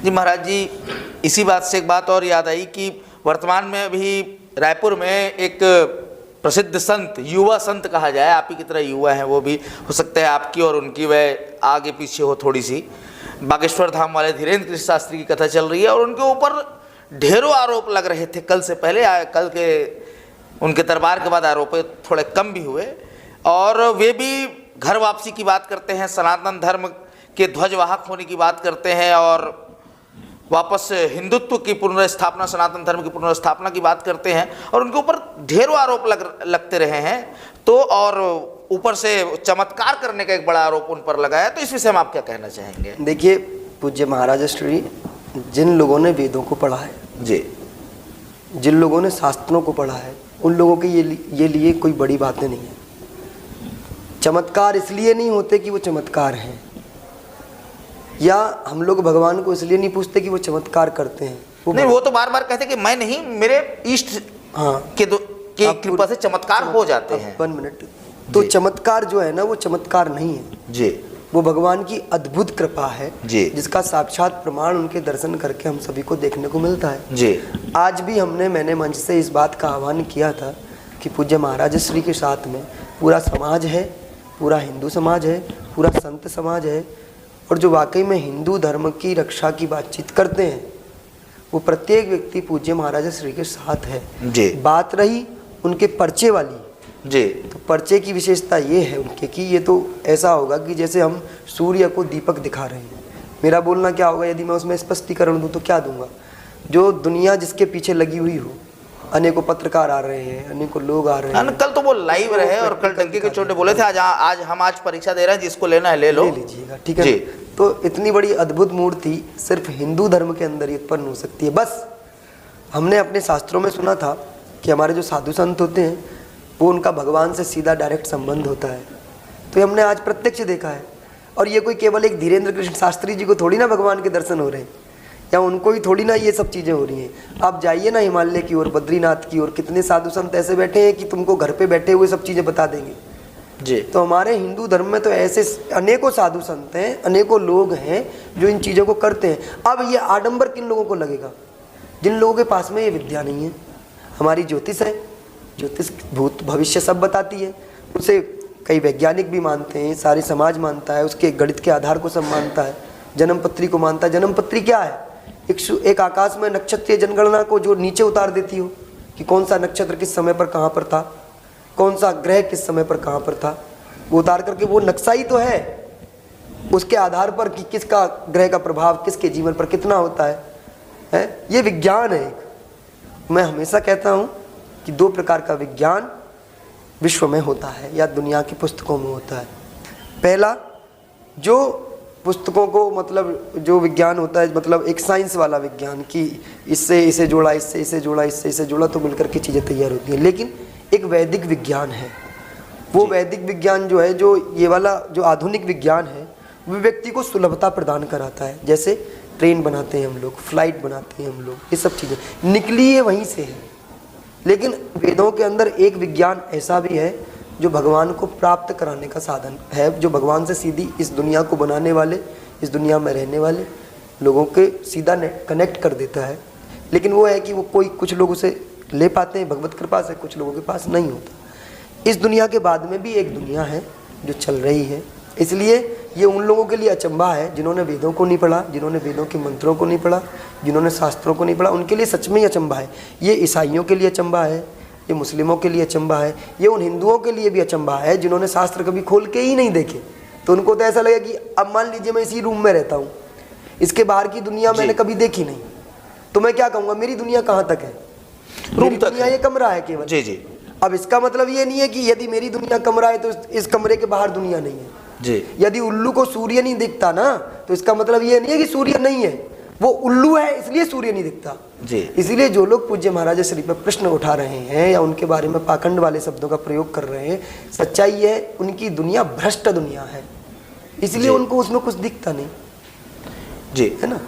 जी महाराज जी, इसी बात से एक बात और याद आई कि वर्तमान में अभी रायपुर में एक प्रसिद्ध संत, युवा संत कहा जाए, आप ही की तरह युवा हैं वो भी, हो सकता है आपकी और उनकी वह आगे पीछे हो थोड़ी सी, बागेश्वर धाम वाले धीरेन्द्र कृष्ण शास्त्री की कथा चल रही है और उनके ऊपर ढेरों आरोप लग रहे थे। कल से पहले, कल के उनके दरबार के बाद आरोप थोड़े कम भी हुए और वे भी घर वापसी की बात करते हैं, सनातन धर्म के ध्वजवाहक होने की बात करते हैं और वापस हिंदुत्व की पुनर्स्थापना, सनातन धर्म की पुनर्स्थापना की बात करते हैं और उनके ऊपर ढेरों आरोप लगते रहे हैं। तो और ऊपर से चमत्कार करने का एक बड़ा आरोप उन पर लगा है, तो इस विषय में आप क्या कहना चाहेंगे? देखिए पूज्य महाराज श्री, जिन लोगों ने वेदों को पढ़ा है जी, जिन लोगों ने शास्त्रों को पढ़ा है, उन लोगों के ये लिए कोई बड़ी बातें नहीं है। चमत्कार इसलिए नहीं होते कि वो चमत्कार हैं, या हम लोग भगवान को इसलिए नहीं पूछते कि वो चमत्कार करते हैं। वो तो बार बार कहते कि मैं नहीं, मेरे इष्ट की कृपा से चमत्कार हो जाते हैं। 1 मिनट। तो चमत्कार जो है ना, वो चमत्कार नहीं है जी, वो भगवान की अद्भुत कृपा है जी, जिसका साक्षात प्रमाण उनके दर्शन करके हम सभी को देखने को मिलता है जी। आज भी मैंने मंच से इस बात का आह्वान किया था कि पूज्य महाराज श्री के साथ में पूरा समाज है, पूरा हिंदू समाज है, पूरा संत समाज है, और जो वाकई में हिंदू धर्म की रक्षा की बातचीत करते हैं वो प्रत्येक व्यक्ति पूज्य महाराज श्री के साथ है जी। बात रही उनके पर्चे वाली जी, तो पर्चे की विशेषता ये है उनके कि ये तो ऐसा होगा कि जैसे हम सूर्य को दीपक दिखा रहे हैं। मेरा बोलना क्या होगा, यदि मैं उसमें स्पष्टीकरण दूं तो क्या दूंगा? जो दुनिया जिसके पीछे लगी हुई हो, अनेकों पत्रकार आ रहे हैं, अनेकों लोग आ रहे हैं। कल तो वो लाइव रहे और कल टंकी के छोटे बोले थे, आज हम परीक्षा दे रहे हैं, जिसको लेना है ले लीजिएगा, ठीक है। तो इतनी बड़ी अद्भुत मूर्ति सिर्फ हिंदू धर्म के अंदर ही उत्पन्न हो सकती है। बस हमने अपने शास्त्रों में सुना था कि हमारे जो साधु संत होते हैं वो उनका भगवान से सीधा डायरेक्ट संबंध होता है, तो ये हमने आज प्रत्यक्ष देखा है। और ये कोई केवल एक धीरेन्द्र कृष्ण शास्त्री जी को थोड़ी ना भगवान के दर्शन हो रहे हैं, या उनको ही थोड़ी ना ये सब चीज़ें हो रही हैं। आप जाइए ना हिमालय की ओर, बद्रीनाथ की ओर, कितने साधु संत ऐसे बैठे हैं कि तुमको घर पे बैठे हुए सब चीज़ें बता देंगे जी। तो हमारे हिंदू धर्म में तो ऐसे अनेकों साधु संत हैं, अनेकों लोग हैं जो इन चीज़ों को करते हैं। अब ये आडंबर किन लोगों को लगेगा? जिन लोगों के पास में ये विद्या नहीं है। हमारी ज्योतिष है, ज्योतिष भूत भविष्य सब बताती है, उसे कई वैज्ञानिक भी मानते हैं, सारे समाज मानता है, उसके गणित के आधार को सब मानता है, जन्म पत्री को मानता है। जन्म पत्री क्या है? एक आकाश में नक्षत्रीय जनगणना को जो नीचे उतार देती हो कि कौन सा नक्षत्र किस समय पर कहाँ पर था, कौन सा ग्रह किस समय पर कहाँ पर था, वो उतार करके वो नक्शा ही तो है, उसके आधार पर कि किसका ग्रह का प्रभाव किसके जीवन पर कितना होता है? ये विज्ञान है। मैं हमेशा कहता हूँ कि 2 प्रकार का विज्ञान विश्व में होता है या दुनिया की पुस्तकों में होता है। पहला जो पुस्तकों को मतलब जो विज्ञान होता है, मतलब एक साइंस वाला विज्ञान कि इससे इसे जोड़ा, इससे इसे जोड़ा, इससे इसे जोड़ा तो मिलकर के चीज़ें तैयार होती हैं। लेकिन एक वैदिक विज्ञान है, वो वैदिक विज्ञान जो है, जो ये वाला जो आधुनिक विज्ञान है, वो व्यक्ति को सुलभता प्रदान कराता है। जैसे ट्रेन बनाते हैं हम लोग, फ्लाइट बनाते हैं हम लोग, ये सब चीज़ें निकली है वहीं से है। लेकिन वेदों के अंदर एक विज्ञान ऐसा भी है जो भगवान को प्राप्त कराने का साधन है, जो भगवान से सीधी इस दुनिया को बनाने वाले, इस दुनिया में रहने वाले लोगों के सीधा कनेक्ट कर देता है। लेकिन वो है कि वो कुछ लोग उसे ले पाते हैं भगवत कृपा से, कुछ लोगों के पास नहीं होता। इस दुनिया के बाद में भी एक दुनिया है जो चल रही है, इसलिए ये उन लोगों के लिए अचंभा है जिन्होंने वेदों को नहीं पढ़ा, जिन्होंने वेदों के मंत्रों को नहीं पढ़ा, जिन्होंने शास्त्रों को नहीं पढ़ा, उनके लिए सच में ही अचंभा है। ये ईसाइयों के लिए अचंभा है, ये मुस्लिमों के लिए अचंभा है, ये उन हिंदुओं के लिए भी अचंभा है जिन्होंने शास्त्र कभी खोल के ही नहीं देखे। तो उनको तो ऐसा लगेगा कि अब मान लीजिए मैं इसी रूम में रहता हूँ, इसके बाहर की दुनिया मैंने कभी देखी नहीं, तो मैं क्या कहूँगा मेरी दुनिया कहाँ तक है? मेरी दुनिया ये कमरा है केवल। जी जी। अब इसका मतलब ये नहीं है कि यदि मेरी दुनिया कमरा है तो इस कमरे के बाहर दुनिया नहीं है जी। यदि उल्लू को सूर्य नहीं दिखता ना, तो इसका मतलब ये नहीं है कि सूर्य नहीं है, वो उल्लू है इसलिए सूर्य नहीं दिखता जी। इसलिए जो लोग पूज्य महाराज श्री पर प्रश्न उठा रहे हैं या उनके बारे में पाखंड वाले शब्दों का प्रयोग कर रहे हैं, सच्चाई है उनकी दुनिया भ्रष्ट दुनिया है, इसलिए उनको उसमें कुछ दिखता नहीं जी, है ना।